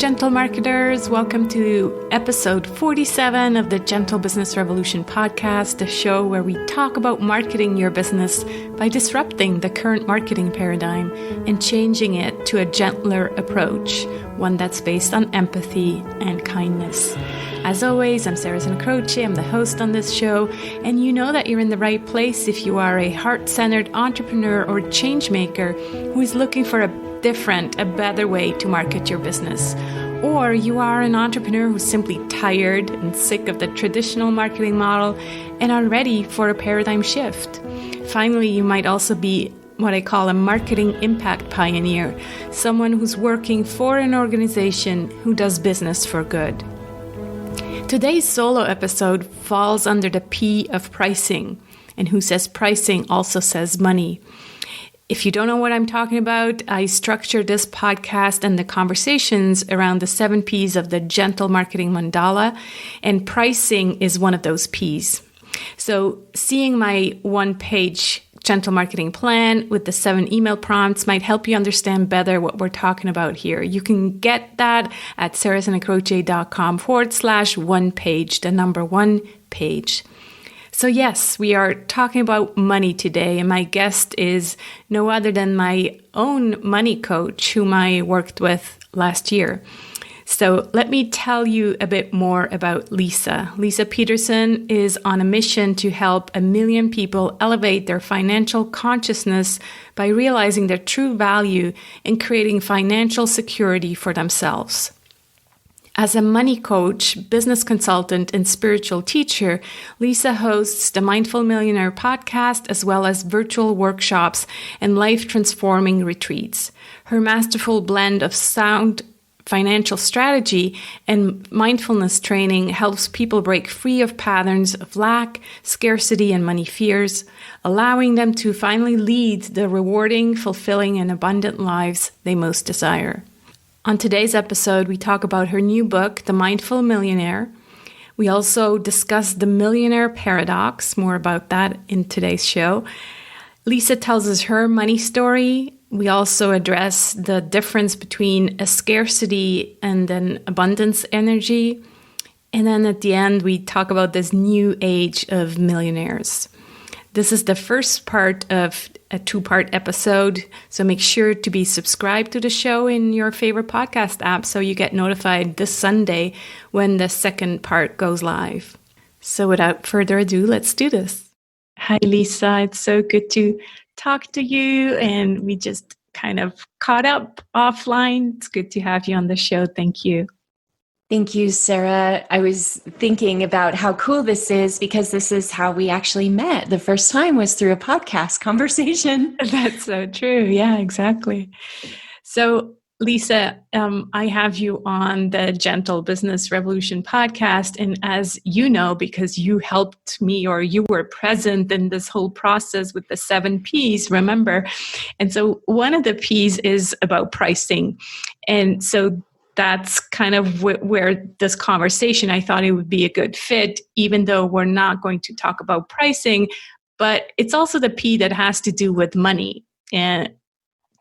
gentle marketers. Welcome to episode 47 of the Gentle Business Revolution podcast, a show where we talk about marketing your business by disrupting the current marketing paradigm and changing it to a gentler approach, one that's based on empathy and kindness. As always, I'm Leisa Peterson. I'm the host on this show, and you know that you're in the right place if you are a heart-centered entrepreneur or change maker who is looking for a better way to market your business. Or you are an entrepreneur who's simply tired and sick of the traditional marketing model and are ready for a paradigm shift. Finally, you might also be what I call a marketing impact pioneer, someone who's working for an organization who does business for good. Today's solo episode falls under the P of pricing, and who says pricing also says money. If you don't know what I'm talking about, I structure this podcast and the conversations around the 7 Ps of the gentle marketing mandala, and pricing is one of those Ps. So seeing my one-page gentle marketing plan with the 7 email prompts might help you understand better what we're talking about here. You can get that at sarahsanacroce.com/one page, the number 1 page. So yes, we are talking about money today, and my guest is no other than my own money coach, whom I worked with last year. So let me tell you a bit more about Leisa. Leisa Peterson is on a mission to help 1 million people elevate their financial consciousness by realizing their true value and creating financial security for themselves. As a money coach, business consultant, and spiritual teacher, Leisa hosts the Mindful Millionaire podcast, as well as virtual workshops and life-transforming retreats. Her masterful blend of sound financial strategy and mindfulness training helps people break free of patterns of lack, scarcity, and money fears, allowing them to finally lead the rewarding, fulfilling, and abundant lives they most desire. On today's episode, we talk about her new book, The Mindful Millionaire. We also discuss the Millionaire Paradox, more about that in today's show. Leisa tells us her money story. We also address the difference between a scarcity and an abundance energy. And then at the end, we talk about this new age of millionaires. This is the first part of a 2-part episode, so make sure to be subscribed to the show in your favorite podcast app so you get notified this Sunday when the second part goes live. So without further ado, let's do this. Hi, Leisa. It's so good to talk to you, and we just kind of caught up offline. It's good to have you on the show. Thank you. Thank you, Sarah. I was thinking about how cool this is because this is how we actually met. The first time was through a podcast conversation. That's so true. Yeah, exactly. So, Leisa, I have you on the Gentle Business Revolution podcast. And as you know, because you helped me or you were present in this whole process with the 7 Ps, remember? And so one of the Ps is about pricing. And so that's kind of where this conversation, I thought it would be a good fit, even though we're not going to talk about pricing, but it's also the P that has to do with money. And,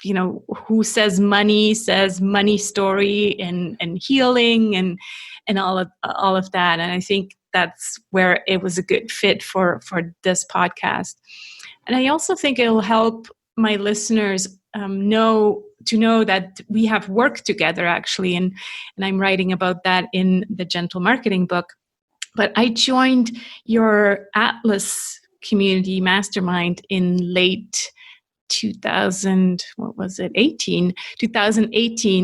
you know, who says money story and healing and all of that. And I think that's where it was a good fit for this podcast. And I also think it'll help my listeners know that we have worked together actually, and I'm writing about that in the Gentle Marketing book. But I joined your Atlas community mastermind in late 2018,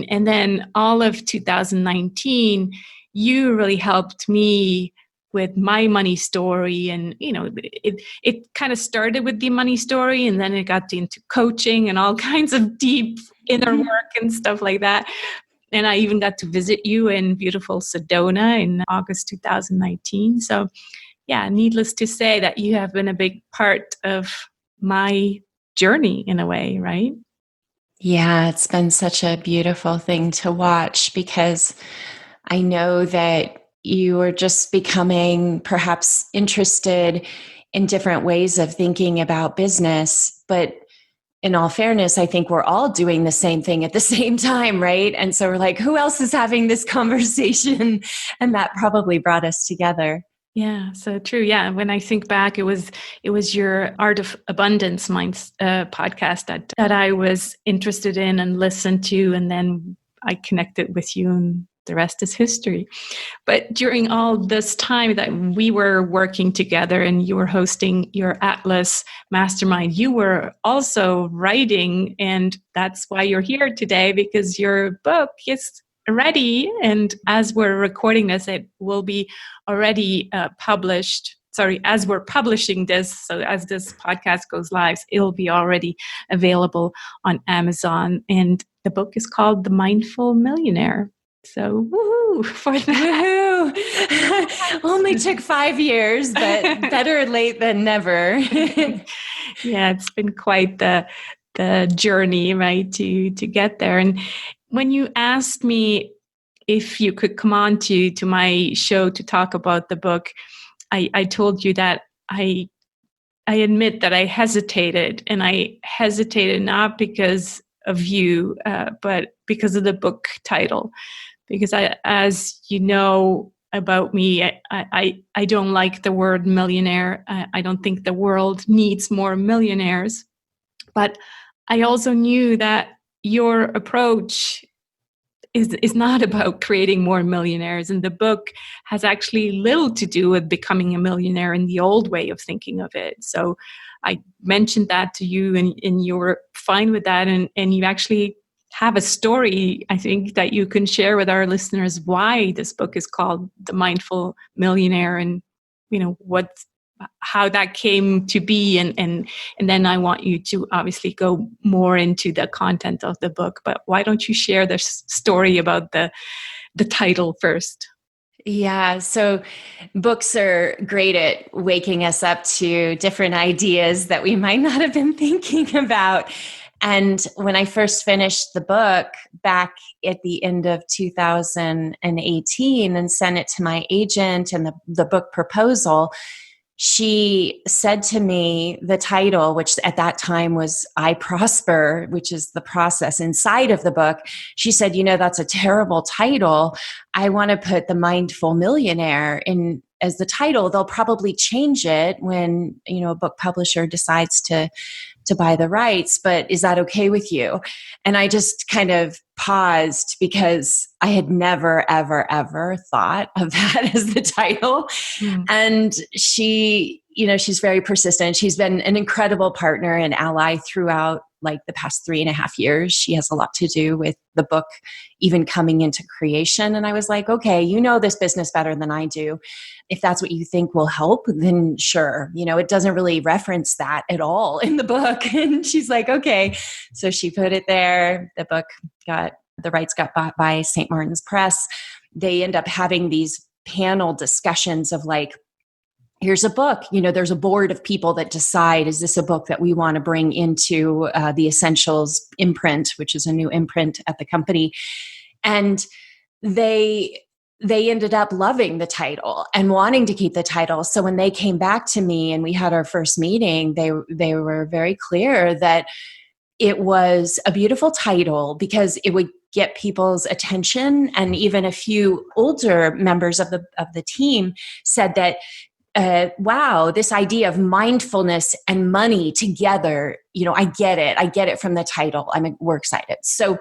and then all of 2019, you really helped me with my money story. And, you know, it kind of started with the money story, and then it got into coaching and all kinds of deep inner work and stuff like that. And I even got to visit you in beautiful Sedona in August 2019. So yeah, needless to say that you have been a big part of my journey in a way, right? Yeah, it's been such a beautiful thing to watch because I know that you are just becoming perhaps interested in different ways of thinking about business, but in all fairness, I think we're all doing the same thing at the same time, right? And so we're like, who else is having this conversation? And that probably brought us together. Yeah, so true. Yeah, when I think back, it was your Art of Abundance Minds podcast that I was interested in and listened to, and then I connected with you, and the rest is history. But during all this time that we were working together and you were hosting your Atlas Mastermind, you were also writing, and that's why you're here today, because your book is ready. And as we're recording this, it will be already published. Sorry, as we're publishing this, so as this podcast goes live, it'll be already available on Amazon. And the book is called The Mindful Millionaire. So woohoo for that. Woohoo. Only took 5 years, but better late than never. Yeah, it's been quite the journey, right, to get there. And when you asked me if you could come on to my show to talk about the book, I told you that I admit that I hesitated, and I hesitated not because of you, but because of the book title. Because as you know about me, I don't like the word millionaire. I don't think the world needs more millionaires. But I also knew that your approach is not about creating more millionaires. And the book has actually little to do with becoming a millionaire in the old way of thinking of it. So I mentioned that to you, and you were fine with that. And you actually have a story, I think, that you can share with our listeners why this book is called The Mindful Millionaire, and how that came to be, and then I want you to obviously go more into the content of the book. But why don't you share the story about the title first? Yeah, so books are great at waking us up to different ideas that we might not have been thinking about. And when I first finished the book back at the end of 2018 and sent it to my agent and the book proposal, she said to me the title, which at that time was I Prosper, which is the process inside of the book. She said, that's a terrible title. I want to put The Mindful Millionaire in as the title. They'll probably change it when, a book publisher decides to buy the rights, but is that okay with you? And I just kind of paused because I had never, ever, ever thought of that as the title. And she, she's very persistent. She's been an incredible partner and ally throughout like the past 3.5 years. She has a lot to do with the book even coming into creation. And I was like, okay, this business better than I do. If that's what you think will help, then sure. It doesn't really reference that at all in the book. And she's like, okay. So she put it there. The rights got bought by St. Martin's Press. They end up having these panel discussions of like, here's a book, there's a board of people that decide, is this a book that we want to bring into the Essentials imprint, which is a new imprint at the company. And they ended up loving the title and wanting to keep the title. So when they came back to me and we had our first meeting, they were very clear that it was a beautiful title because it would get people's attention. And even a few older members of the team said that, wow, this idea of mindfulness and money together, I get it from the title. We're excited. So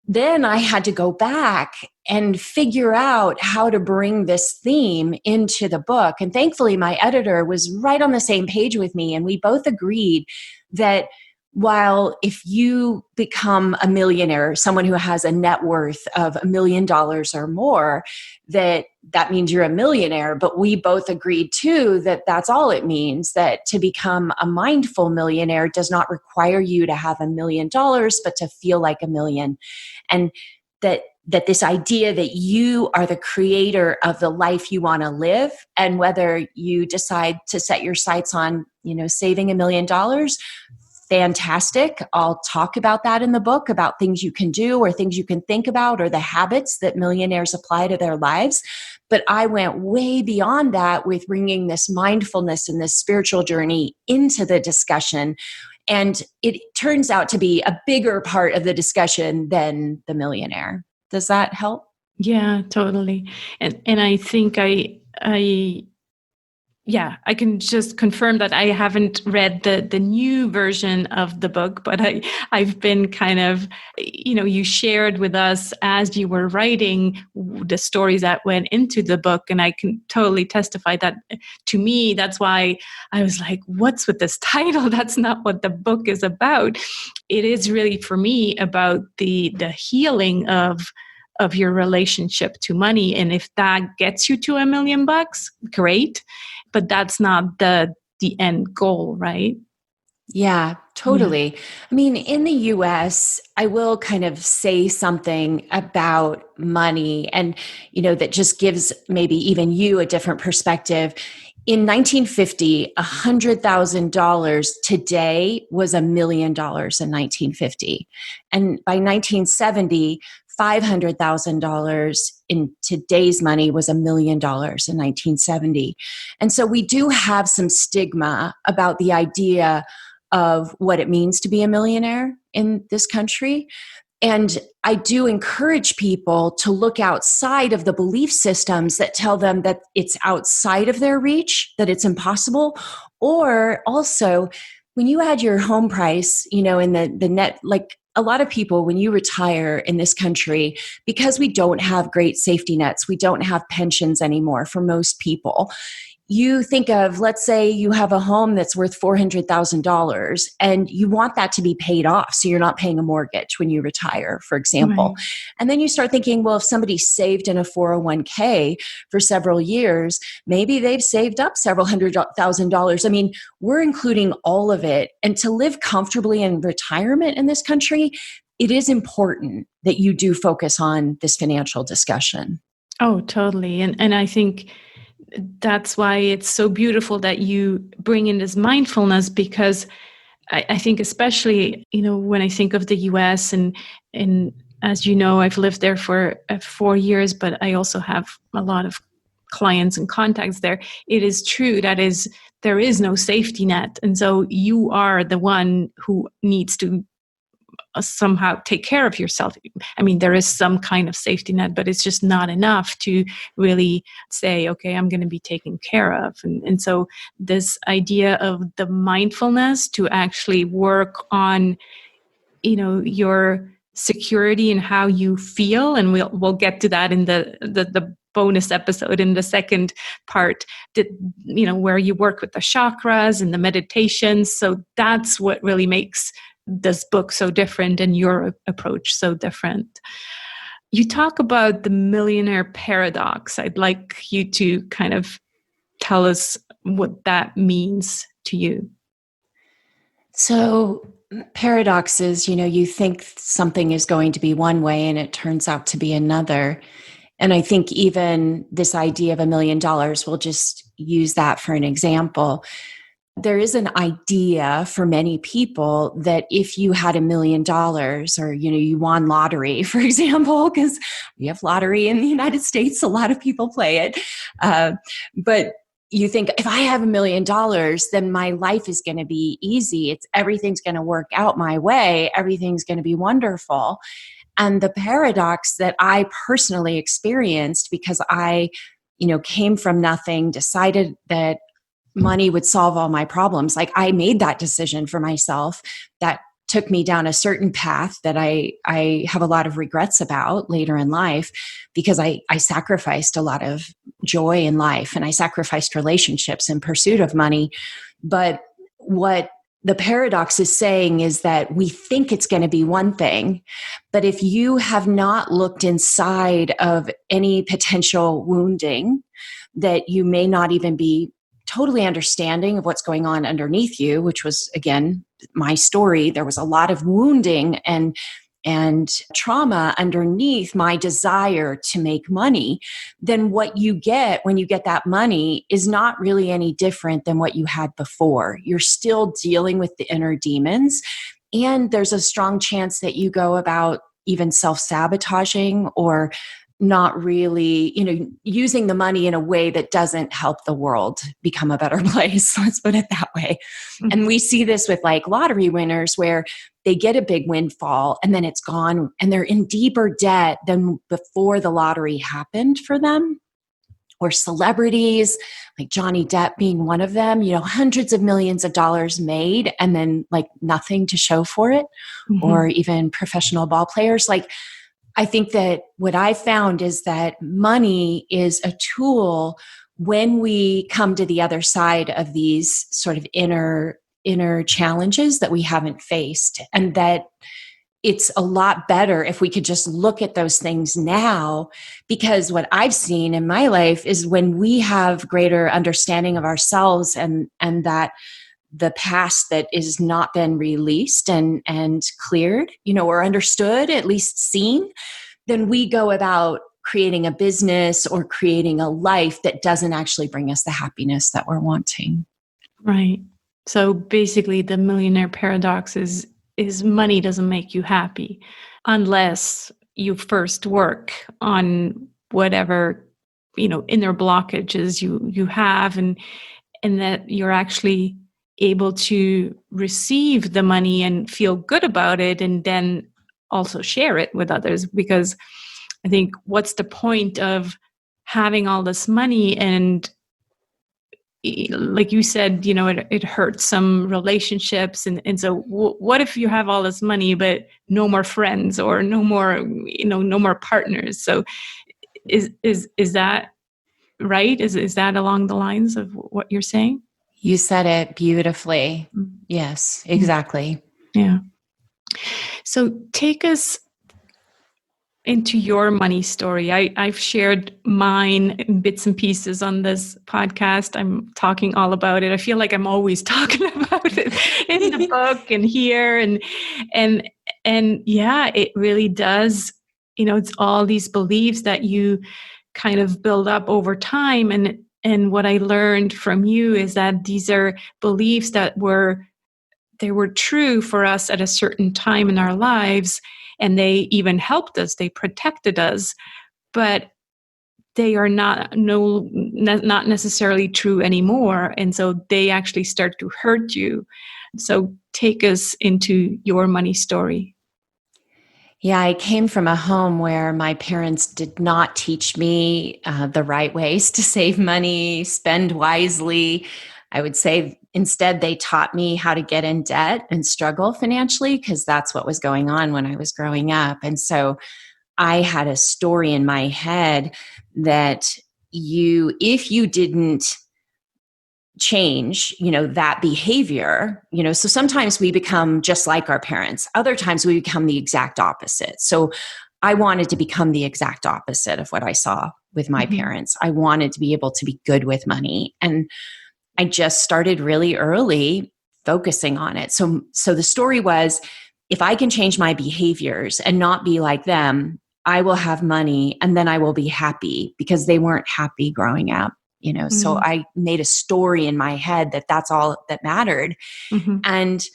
then I had to go back and figure out how to bring this theme into the book. And thankfully, my editor was right on the same page with me. And we both agreed that while if you become a millionaire, someone who has a net worth of $1 million or more, that means you're a millionaire. But we both agreed too that that's all it means, that to become a mindful millionaire does not require you to have $1 million, but to feel like $1 million. And that this idea that you are the creator of the life you want to live, and whether you decide to set your sights on, saving $1 million, fantastic. I'll talk about that in the book, about things you can do or things you can think about or the habits that millionaires apply to their lives. But I went way beyond that with bringing this mindfulness and this spiritual journey into the discussion. And it turns out to be a bigger part of the discussion than the millionaire. Does that help? Yeah, totally. And I think I can just confirm that I haven't read the new version of the book, but I've been kind of, you shared with us as you were writing the stories that went into the book, and I can totally testify that to me, that's why I was like, what's with this title? That's not what the book is about. It is really for me about the healing of your relationship to money. And if that gets you to $1 million, great. But that's not the end goal, right? Yeah, totally. Yeah. I mean, in the US, I will kind of say something about money and, that just gives maybe even you a different perspective. In 1950, $100,000 today was $1 million in 1950. And by 1970, $500,000 in today's money was $1 million in 1970. And so we do have some stigma about the idea of what it means to be a millionaire in this country. And I do encourage people to look outside of the belief systems that tell them that it's outside of their reach, that it's impossible. Or also, when you add your home price, in the net, like a lot of people, when you retire in this country, because we don't have great safety nets, we don't have pensions anymore for most people. You think of, let's say you have a home that's worth $400,000 and you want that to be paid off. So you're not paying a mortgage when you retire, for example. Right. And then you start thinking, well, if somebody saved in a 401k for several years, maybe they've saved up several $100,000. I mean, we're including all of it. And to live comfortably in retirement in this country, it is important that you do focus on this financial discussion. Oh, totally. And I think that's why it's so beautiful that you bring in this mindfulness, because I think especially, when I think of the US and as you know, I've lived there for 4 years, but I also have a lot of clients and contacts there. It is true that there is no safety net. And so you are the one who needs to somehow take care of yourself. I mean, there is some kind of safety net, but it's just not enough to really say, okay, I'm going to be taken care of. And so this idea of the mindfulness to actually work on, your security and how you feel. And we'll get to that in the bonus episode in the second part, that, where you work with the chakras and the meditations. So that's what really makes this book so different and your approach so different. You talk about the Millionaire Paradox. I'd like you to kind of tell us what that means to you. So paradoxes, you think something is going to be one way and it turns out to be another. And I think even this idea of $1 million, we'll just use that for an example. There is an idea for many people that if you had $1 million or, you won lottery, for example, because we have lottery in the United States, a lot of people play it. But you think, if I have $1 million, then my life is going to be easy. Everything's going to work out my way. Everything's going to be wonderful. And the paradox that I personally experienced, because I, came from nothing, decided that money would solve all my problems. Like, I made that decision for myself that took me down a certain path that I have a lot of regrets about later in life, because I sacrificed a lot of joy in life and I sacrificed relationships in pursuit of money. But what the paradox is saying is that we think it's going to be one thing, but if you have not looked inside of any potential wounding, that you may not even be totally understanding of what's going on underneath you, which was, again, my story. There was a lot of wounding and trauma underneath my desire to make money. Then what you get when you get that money is not really any different than what you had before. You're still dealing with the inner demons, and there's a strong chance that you go about even self-sabotaging or not really, using the money in a way that doesn't help the world become a better place. Let's put it that way. Mm-hmm. And we see this with like lottery winners where they get a big windfall and then it's gone and they're in deeper debt than before the lottery happened for them. Or celebrities like Johnny Depp being one of them, hundreds of millions of dollars made and then like nothing to show for it. Mm-hmm. Or even professional ball players. Like, I think that what I found is that money is a tool when we come to the other side of these sort of inner challenges that we haven't faced, and that it's a lot better if we could just look at those things now, because what I've seen in my life is when we have greater understanding of ourselves and that the past that is not been released and cleared, or understood, at least seen, then we go about creating a business or creating a life that doesn't actually bring us the happiness that we're wanting. Right. So basically the millionaire paradox is money doesn't make you happy unless you first work on whatever, inner blockages you have, and that you're actually able to receive the money and feel good about it, and then also share it with others. Because I think, what's the point of having all this money and, like you said, it hurts some relationships, and so what if you have all this money but no more friends or no more no more partners? So is that right? Is that along the lines of what you're saying? You said it beautifully. Yes, exactly. Yeah. So take us into your money story. I've shared mine in bits and pieces on this podcast. I'm talking all about it. I feel like I'm always talking about it in the book and here, and yeah, it really does. It's all these beliefs that you kind of build up over time, and what I learned from you is that these are beliefs that were true for us at a certain time in our lives, and they even helped us, they protected us, but they are not necessarily true anymore, and so they actually start to hurt you. So take us into your money story. Yeah, I came from a home where my parents did not teach me the right ways to save money, spend wisely. I would say instead they taught me how to get in debt and struggle financially, because that's what was going on when I was growing up. And so I had a story in my head that if you didn't change, that behavior, so sometimes we become just like our parents. Other times we become the exact opposite. So I wanted to become the exact opposite of what I saw with my parents. I wanted to be able to be good with money. And I just started really early focusing on it. So the story was, if I can change my behaviors and not be like them, I will have money and then I will be happy, because they weren't happy growing up. So I made a story in my head that that's all that mattered. And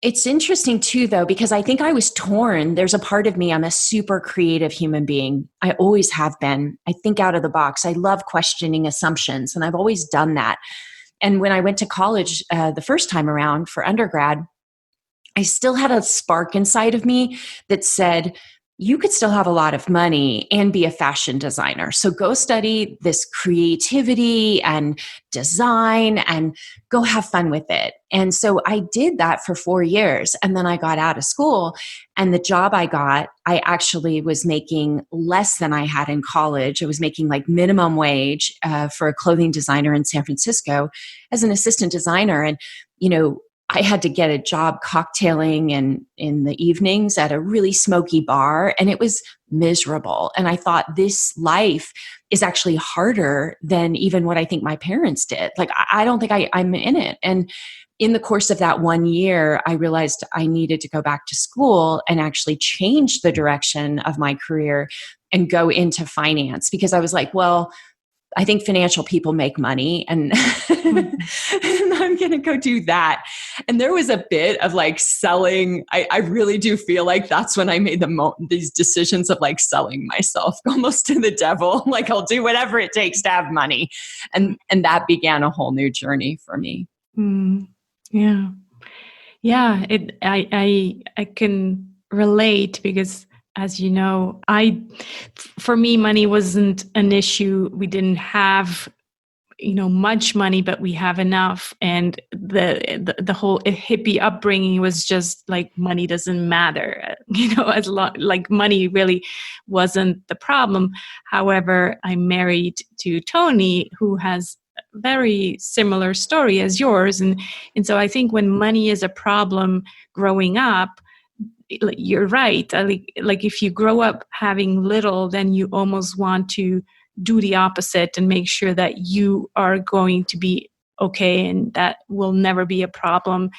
it's interesting too, though, because I think I was torn. There's a part of me, I'm a super creative human being. I always have been. I think out of the box. I love questioning assumptions, and I've always done that. And when I went to college the first time around for undergrad, I still had a spark inside of me that said, you could still have a lot of money and be a fashion designer. So go study this creativity and design and go have fun with it. And so I did that for 4 years. And then I got out of school, and the job I got, I actually was making less than I had in college. I was making like minimum wage for a clothing designer in San Francisco as an assistant designer. And, I had to get a job cocktailing in the evenings at a really smoky bar, and it was miserable. And I thought, this life is actually harder than even what I think my parents did. Like, I don't think I'm in it. And in the course of that 1 year, I realized I needed to go back to school and actually change the direction of my career and go into finance, because I was like, well, I think financial people make money and, and I'm going to go do that. And there was a bit of like selling. I really do feel like that's when I made these decisions of like selling myself almost to the devil. Like I'll do whatever it takes to have money. And that began a whole new journey for me. Yeah. Yeah. I can relate because, as you know, for me, money wasn't an issue. We didn't have, much money, but we have enough. And the whole hippie upbringing was just like, money doesn't matter, like money really wasn't the problem. However, I'm married to Tony, who has a very similar story as yours. And so I think when money is a problem growing up, you're right. Like if you grow up having little, then you almost want to do the opposite and make sure that you are going to be okay, and that will never be a problem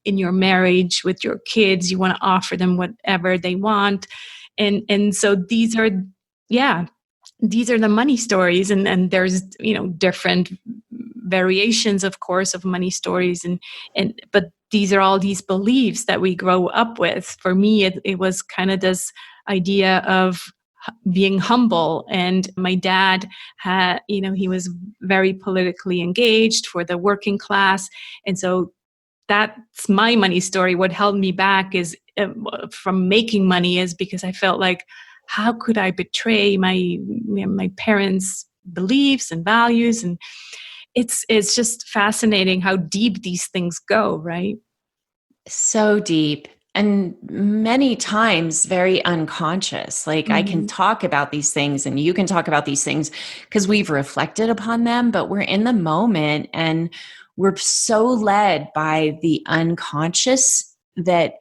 in your marriage with your kids. You want to offer them whatever they want, and so these are the money stories, and there's different variations, of course, of money stories, but these are all these beliefs that we grow up with. For me, it was kind of this idea of being humble. And my dad had, he was very politically engaged for the working class. And so that's my money story. What held me back is from making money is because I felt like, how could I betray my parents' beliefs and values? And it's just fascinating how deep these things go, right? So deep. And many times very unconscious. Like I can talk about these things and you can talk about these things because we've reflected upon them, but we're in the moment and we're so led by the unconscious that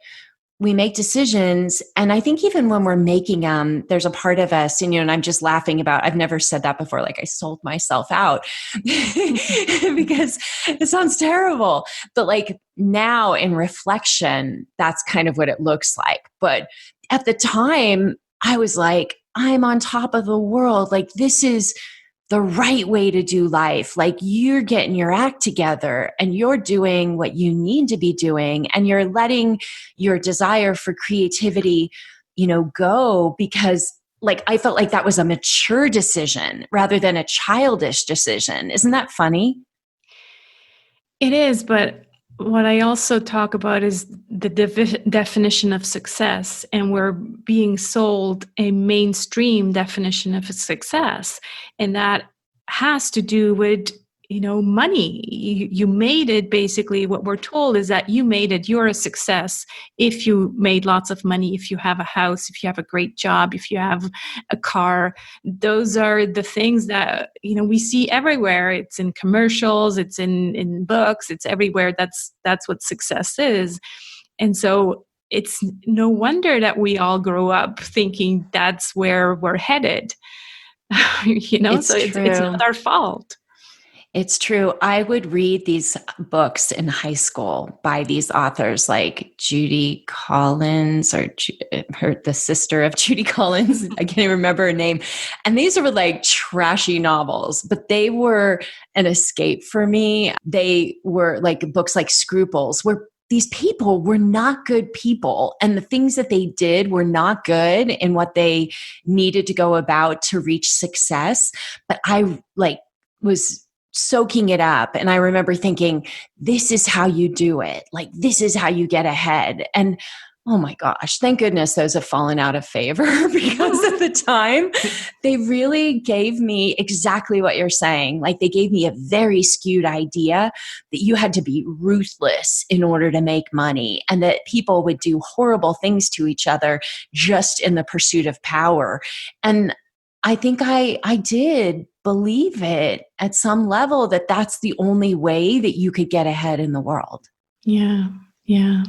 we make decisions. And I think even when we're making them, there's a part of us, and I'm just laughing about, I've never said that before, like I sold myself out because it sounds terrible. But like now in reflection, that's kind of what it looks like. But at the time, I was like, I'm on top of the world. Like this is the right way to do life. Like you're getting your act together and you're doing what you need to be doing, and you're letting your desire for creativity, go, because like I felt like that was a mature decision rather than a childish decision. Isn't that funny? It is, but what I also talk about is the definition of success, and we're being sold a mainstream definition of success, and that has to do with money. You made it. Basically, what we're told is that you made it. You're a success if you made lots of money, if you have a house, if you have a great job, if you have a car. Those are the things that we see everywhere. It's in commercials, it's in books, it's everywhere. That's what success is. And so it's no wonder that we all grow up thinking that's where we're headed. It's not our fault. It's true. I would read these books in high school by these authors like Judy Collins or the sister of Judy Collins. I can't even remember her name. And these were like trashy novels, but they were an escape for me. They were like books like Scruples, where these people were not good people, and the things that they did were not good in what they needed to go about to reach success. But I was soaking it up. And I remember thinking, this is how you do it. Like, this is how you get ahead. And oh my gosh, thank goodness those have fallen out of favor because at the time they really gave me exactly what you're saying. Like they gave me a very skewed idea that you had to be ruthless in order to make money, and that people would do horrible things to each other just in the pursuit of power. And I think I did believe it at some level that that's the only way that you could get ahead in the world. Yeah. Yeah.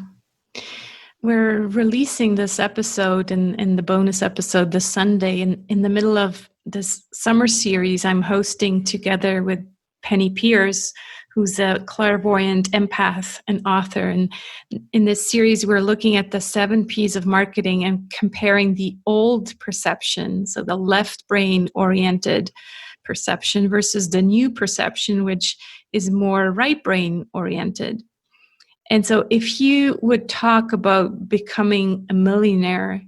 We're releasing this episode and the bonus episode this Sunday in the middle of this summer series I'm hosting together with Penny Pierce, who's a clairvoyant empath and author. And in this series, we're looking at the 7 P's of marketing and comparing the old perception, so the left brain oriented perception versus the new perception, which is more right brain oriented. And so if you would talk about becoming a millionaire,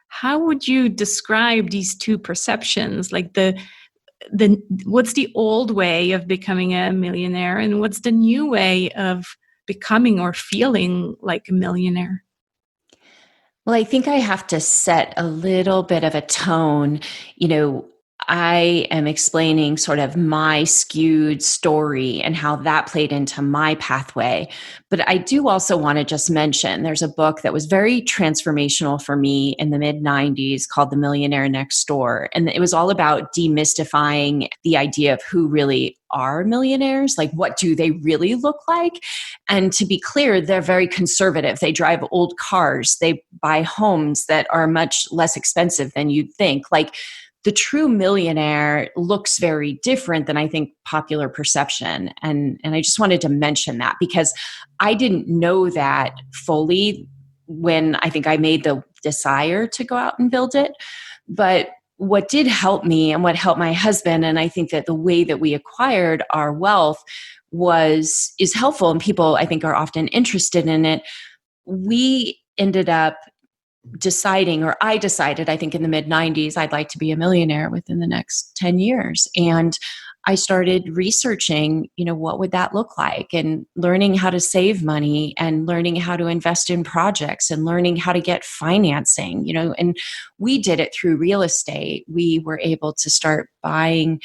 how would you describe these two perceptions? Like the what's the old way of becoming a millionaire and what's the new way of becoming or feeling like a millionaire? Well, I think I have to set a little bit of a tone. I am explaining sort of my skewed story and how that played into my pathway. But I do also want to just mention there's a book that was very transformational for me in the mid 90s called The Millionaire Next Door. And it was all about demystifying the idea of who really are millionaires. Like, what do they really look like? And to be clear, they're very conservative. They drive old cars. They buy homes that are much less expensive than you'd think. Like, the true millionaire looks very different than I think popular perception. And I just wanted to mention that because I didn't know that fully when I think I made the desire to go out and build it. But what did help me and what helped my husband, and I think that the way that we acquired our wealth is helpful, and people I think are often interested in it. We ended up deciding, or I decided, I think in the mid 90s, I'd like to be a millionaire within the next 10 years. And I started researching, what would that look like, and learning how to save money and learning how to invest in projects and learning how to get financing, and we did it through real estate. We were able to start buying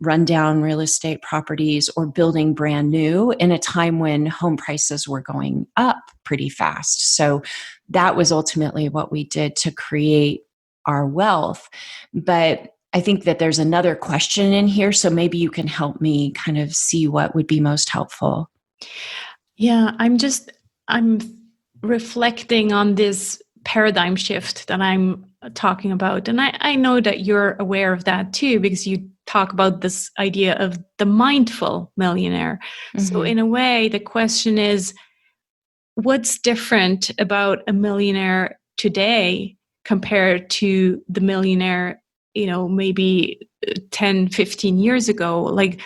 rundown real estate properties or building brand new in a time when home prices were going up pretty fast. So that was ultimately what we did to create our wealth. But I think that there's another question in here. So maybe you can help me kind of see what would be most helpful. Yeah, I'm reflecting on this paradigm shift that I'm talking about. And I know that you're aware of that too, because you talk about this idea of the mindful millionaire. Mm-hmm. So in a way, the question is, what's different about a millionaire today compared to the millionaire, maybe 10, 15 years ago? Like,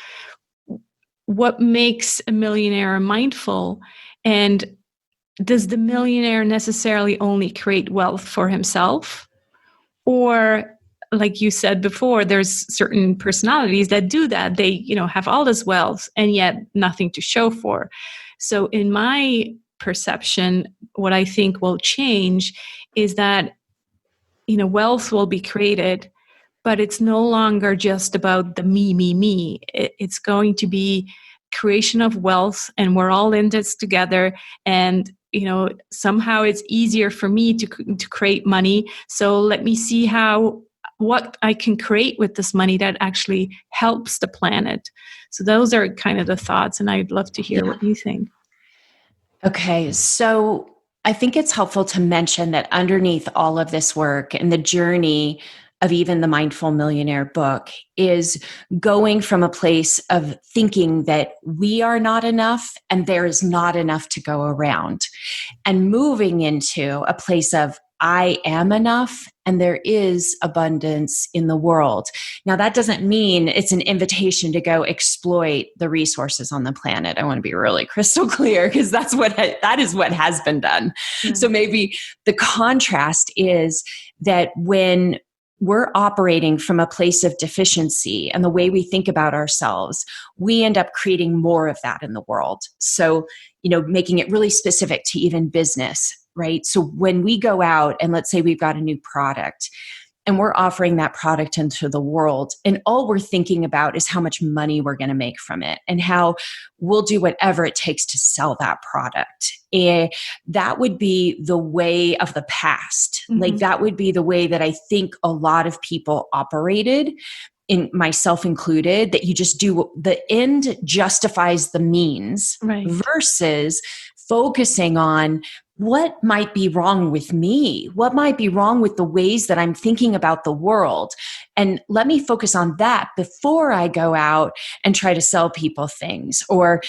what makes a millionaire mindful? And does the millionaire necessarily only create wealth for himself? Or, like you said before, there's certain personalities that do that. They, have all this wealth and yet nothing to show for. So in my perception, what I think will change is that, wealth will be created, but it's no longer just about the me. It's going to be creation of wealth, and we're all in this together. And somehow it's easier for me to create money. So let me see what I can create with this money that actually helps the planet. So those are kind of the thoughts, and I'd love to hear what you think. Okay, so I think it's helpful to mention that underneath all of this work and the journey of even the Mindful Millionaire book is going from a place of thinking that we are not enough and there is not enough to go around, and moving into a place of I am enough and there is abundance in the world. Now, that doesn't mean it's an invitation to go exploit the resources on the planet. I want to be really crystal clear, because that is what has been done. Mm-hmm. So maybe the contrast is that when we're operating from a place of deficiency and the way we think about ourselves, we end up creating more of that in the world. So, making it really specific to even business, right? So when we go out and let's say we've got a new product and we're offering that product into the world, and all we're thinking about is how much money we're going to make from it and how we'll do whatever it takes to sell that product. And that would be the way of the past. Mm-hmm. Like, that would be the way that I think a lot of people operated, in myself included, that you just do the end justifies the means, right, versus focusing on what might be wrong with me? What might be wrong with the ways that I'm thinking about the world? And let me focus on that before I go out and try to sell people things, or,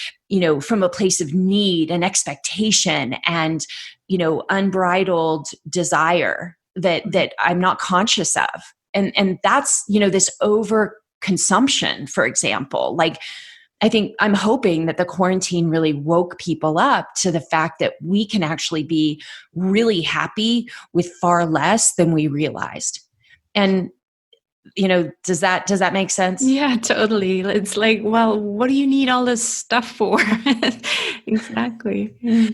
from a place of need and expectation and, unbridled desire that I'm not conscious of. And that's, this over consumption, for example. Like, I'm hoping that the quarantine really woke people up to the fact that we can actually be really happy with far less than we realized. And, does that make sense? Yeah, totally. It's like, well, what do you need all this stuff for? Exactly. Yeah.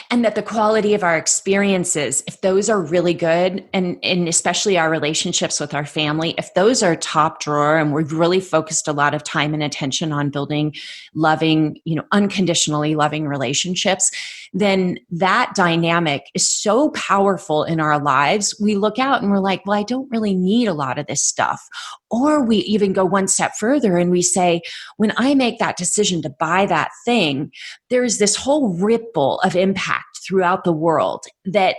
And that the quality of our experiences, if those are really good, and especially our relationships with our family, if those are top drawer and we've really focused a lot of time and attention on building loving, unconditionally loving relationships, then that dynamic is so powerful in our lives. We look out and we're like, well, I don't really need a lot of this stuff. Or we even go one step further and we say, when I make that decision to buy that thing, there's this whole ripple of impact throughout the world that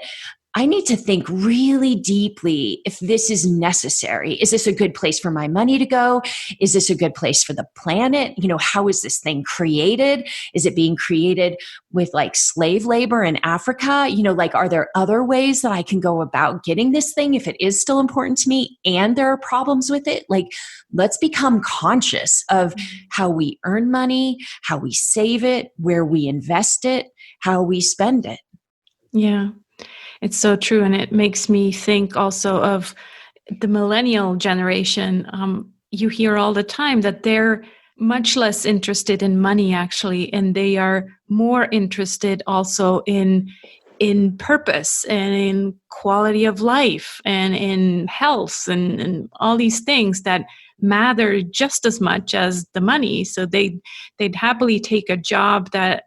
I need to think really deeply if this is necessary. Is this a good place for my money to go? Is this a good place for the planet? How is this thing created? Is it being created with like slave labor in Africa? Are there other ways that I can go about getting this thing if it is still important to me and there are problems with it? Like, let's become conscious of how we earn money, how we save it, where we invest it, how we spend it. Yeah. It's so true. And it makes me think also of the millennial generation. You hear all the time that they're much less interested in money, actually, and they are more interested also in purpose and in quality of life and in health and all these things that matter just as much as the money. So they'd happily take a job that,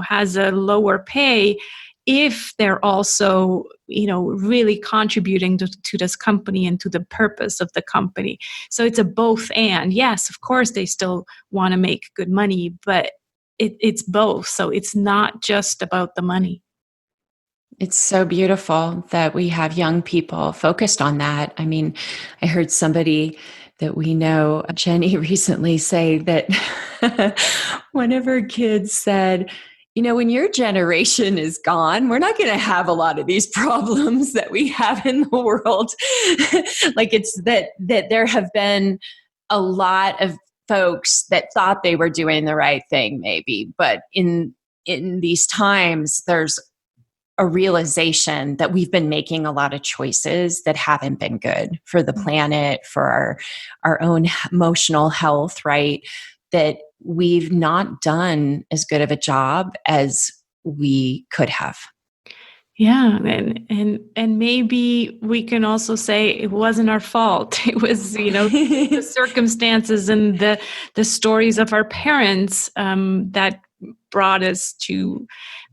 has a lower pay if they're also, really contributing to this company and to the purpose of the company. So it's a both and. Yes, of course, they still want to make good money, but it's both. So it's not just about the money. It's so beautiful that we have young people focused on that. I mean, I heard somebody that we know, Jenny, recently say that one of her kids said, when your generation is gone, we're not going to have a lot of these problems that we have in the world. Like, it's that there have been a lot of folks that thought they were doing the right thing, maybe, but in these times, there's a realization that we've been making a lot of choices that haven't been good for the planet, for our own emotional health, right? That we've not done as good of a job as we could have. Yeah, and maybe we can also say it wasn't our fault. It was, the circumstances and the stories of our parents that brought us to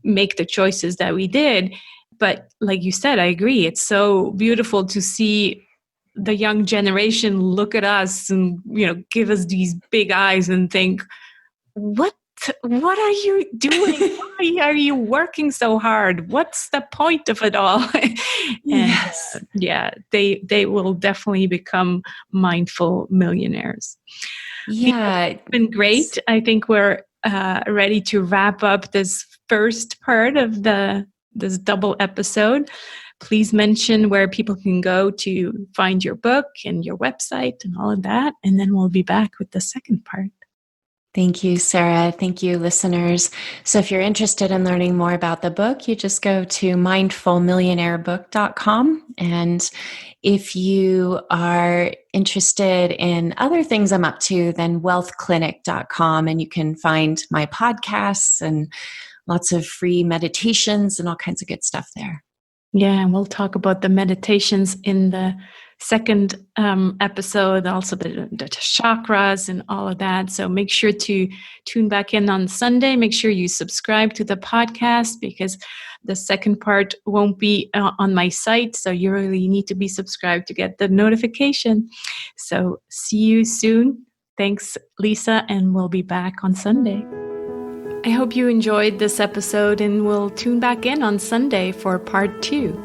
make the choices that we did. But like you said, I agree. It's so beautiful to see the young generation look at us and, give us these big eyes and think, what are you doing? Why are you working so hard? What's the point of it all? Yes. They will definitely become mindful millionaires. Yeah. It's been great. I think we're ready to wrap up this first part of this double episode. Please mention where people can go to find your book and your website and all of that. And then we'll be back with the second part. Thank you, Sarah. Thank you, listeners. So if you're interested in learning more about the book, you just go to mindfulmillionairebook.com. And if you are interested in other things I'm up to, then wealthclinic.com. And you can find my podcasts and lots of free meditations and all kinds of good stuff there. Yeah, and we'll talk about the meditations in the second episode, also the chakras and all of that. So make sure to tune back in on Sunday. Make sure you subscribe to the podcast because the second part won't be on my site. So you really need to be subscribed to get the notification. So see you soon. Thanks, Leisa, and we'll be back on Sunday. I hope you enjoyed this episode and we'll tune back in on Sunday for part 2.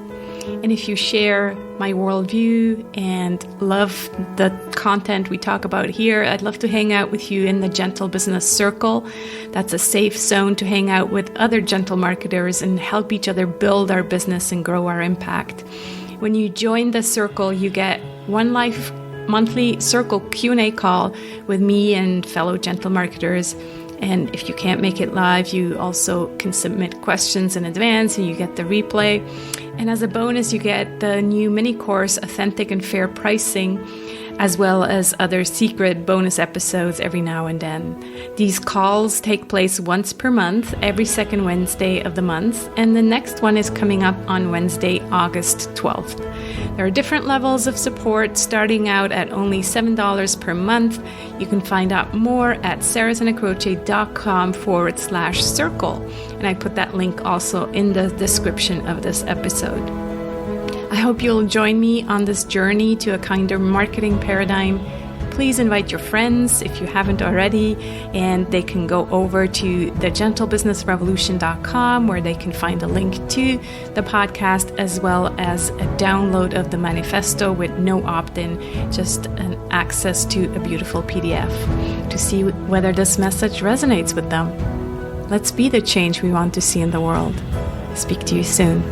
And if you share my worldview and love the content we talk about here, I'd love to hang out with you in the Gentle Business Circle. That's a safe zone to hang out with other gentle marketers and help each other build our business and grow our impact. When you join the circle, you get one life monthly Circle Q&A call with me and fellow gentle marketers. And if you can't make it live, you also can submit questions in advance and you get the replay. And as a bonus, you get the new mini course, Authentic and Fair Pricing, as well as other secret bonus episodes every now and then. These calls take place once per month, every second Wednesday of the month, and the next one is coming up on Wednesday, August 12th. There are different levels of support, starting out at only $7 per month. You can find out more at sarahsanacroce.com/circle, and I put that link also in the description of this episode. I hope you'll join me on this journey to a kinder marketing paradigm. Please invite your friends if you haven't already, and they can go over to thegentlebusinessrevolution.com where they can find a link to the podcast as well as a download of the manifesto with no opt-in, just an access to a beautiful PDF to see whether this message resonates with them. Let's be the change we want to see in the world. Speak to you soon.